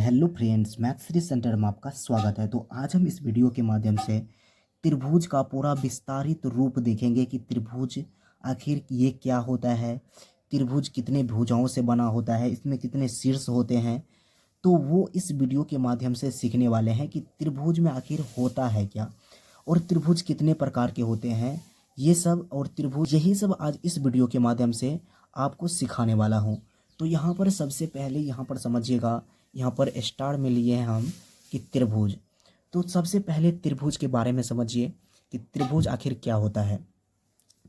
Hello friends, maths series centre में आपका स्वागत है। तो आज हम इस वीडियो के माध्यम से त्रिभुज का पूरा विस्तारित रूप देखेंगे कि त्रिभुज आखिर ये क्या होता है, त्रिभुज कितने भुजाओं से बना होता है, इसमें कितने शीर्ष होते हैं। तो वो इस वीडियो के माध्यम से सीखने वाले हैं कि त्रिभुज में आखिर होता है क्या और त्रिभुज कितने प्रकार के होते हैं, ये सब और त्रिभुज, यही सब आज इस वीडियो के माध्यम से आपको सिखाने वाला हूँ। तो यहाँ पर सबसे पहले यहाँ पर समझिएगा, यहाँ पर स्टार में लिए हैं हम कि त्रिभुज। तो सबसे पहले त्रिभुज के बारे में समझिए कि त्रिभुज आखिर क्या होता है।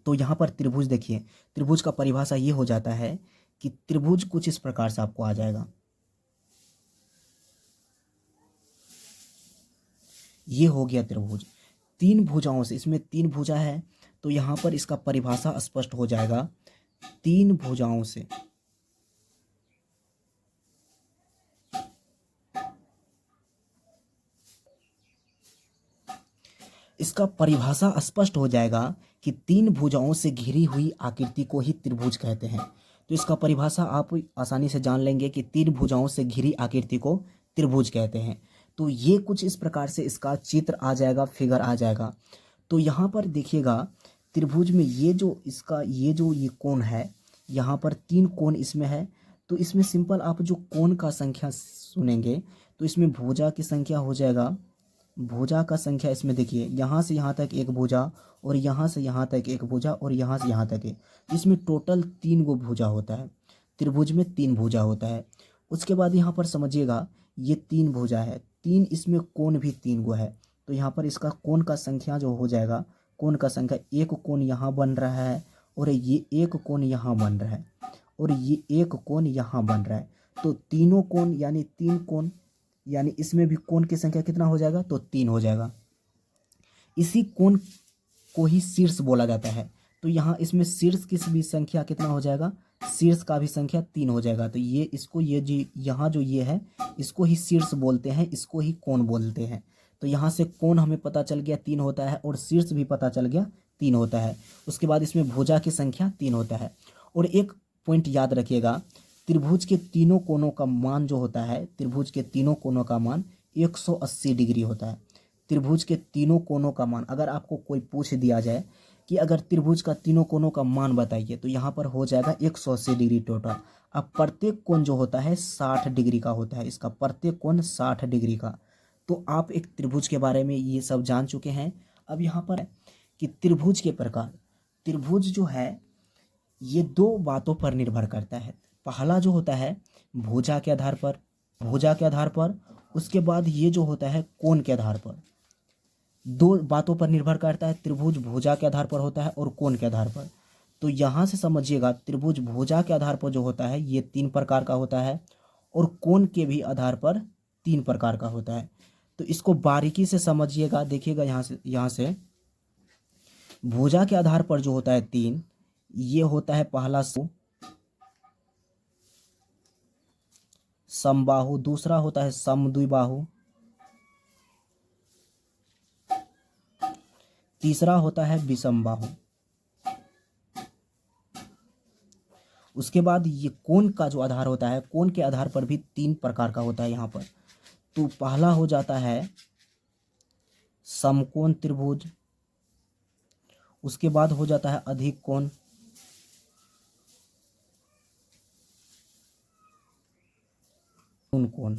तो यहाँ पर त्रिभुज देखिए, त्रिभुज का परिभाषा ये हो जाता है कि त्रिभुज कुछ इस प्रकार से आपको आ जाएगा। ये हो गया त्रिभुज, तीन भुजाओं से, इसमें तीन भुजा है तो यहाँ पर इसका परिभाषा स्पष्ट हो जाएगा, तीन भुजाओं से। इसका परिभाषा स्पष्ट हो जाएगा कि तीन भुजाओं से घिरी हुई आकृति को ही त्रिभुज कहते हैं। तो इसका परिभाषा आप आसानी से जान लेंगे कि तीन भुजाओं से घिरी आकृति को त्रिभुज कहते हैं। तो ये कुछ इस प्रकार से इसका चित्र आ जाएगा, फिगर आ जाएगा। तो यहाँ पर देखिएगा, त्रिभुज में ये जो इसका ये कोण है, यहाँ पर तीन कोण इसमें है। तो इसमें सिंपल आप जो कोण का संख्या सुनेंगे तो इसमें भुजा की संख्या हो जाएगा, भुजा का संख्या इसमें देखिए, यहाँ से यहाँ तक एक भुजा और यहाँ से यहाँ तक एक भुजा और यहाँ से यहाँ तक एक। इसमें टोटल तीन गो भुजा होता है, त्रिभुज में तीन भुजा होता है। उसके बाद यहाँ पर समझिएगा, ये तीन भुजा है, तीन इसमें कोण भी तीन गो है। तो यहाँ पर इसका कोण का संख्या जो हो जाएगा, कोण का संख्या, एक कोण यहाँ बन रहा है और ये एक कोण यहाँ बन रहा है और ये एक कोण यहाँ बन रहा है। तो तीनों कोण यानी तीन कोण, यानी इसमें भी कोण की संख्या कितना हो जाएगा, तो तीन हो जाएगा। इसी कोण को ही शीर्ष बोला जाता है। तो यहाँ इसमें शीर्ष की भी संख्या कितना हो जाएगा, शीर्ष का भी संख्या तीन हो जाएगा। तो ये इसको, ये जी यहाँ जो ये है, इसको ही शीर्ष बोलते हैं, इसको ही कोण बोलते हैं। तो यहाँ से कोण हमें पता चल गया तीन होता है और शीर्ष भी पता चल गया तीन होता है। उसके बाद इसमें भुजा की संख्या तीन होता है। और एक पॉइंट याद रखिएगा, त्रिभुज के तीनों कोणों का मान जो होता है, त्रिभुज के तीनों कोणों का मान 180 डिग्री होता है। त्रिभुज के तीनों कोणों का मान, अगर आपको कोई पूछ दिया जाए कि अगर त्रिभुज का तीनों कोणों का मान बताइए, तो यहाँ पर हो जाएगा 180 डिग्री टोटल। अब प्रत्येक कोण जो होता है 60 डिग्री का होता है, इसका प्रत्येक कोण 60 डिग्री का। तो आप एक त्रिभुज के बारे में ये सब जान चुके हैं। अब यहाँ पर कि त्रिभुज के प्रकार, त्रिभुज जो है ये दो बातों पर निर्भर करता है। पहला जो होता है भुजा के आधार पर, भुजा के आधार पर। उसके बाद ये जो होता है कोण के आधार पर। दो बातों पर निर्भर करता है, त्रिभुज भुजा के आधार पर होता है और कोण के आधार पर। तो यहाँ से समझिएगा, त्रिभुज भुजा के आधार पर जो होता है ये तीन प्रकार का होता है और कोण के भी आधार पर तीन प्रकार का होता है। तो इसको बारीकी से समझिएगा, देखिएगा यहाँ से भुजा के आधार पर जो होता है तीन, ये होता है पहला समबाहु, दूसरा होता है समद्विबाहु, तीसरा होता है विषमबाहु। उसके बाद ये कोण का जो आधार होता है, कोण के आधार पर भी तीन प्रकार का होता है यहाँ पर। तो पहला हो जाता है समकोण त्रिभुज, उसके बाद हो जाता है अधिक कोण, कोण।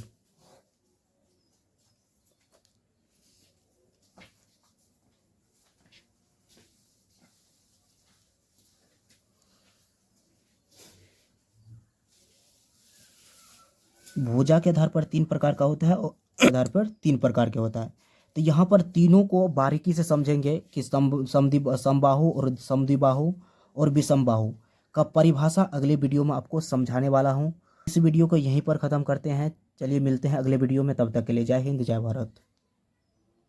भुजा के आधार पर तीन प्रकार का होता है और आधार पर तीन प्रकार के होता है। तो यहाँ पर तीनों को बारीकी से समझेंगे कि समबाहु और समद्विबाहु और विषमबाहु का परिभाषा अगले वीडियो में आपको समझाने वाला हूँ। इस वीडियो को यहीं पर ख़त्म करते हैं। चलिए मिलते हैं अगले वीडियो में, तब तक के लिए जय हिंद, जय भारत।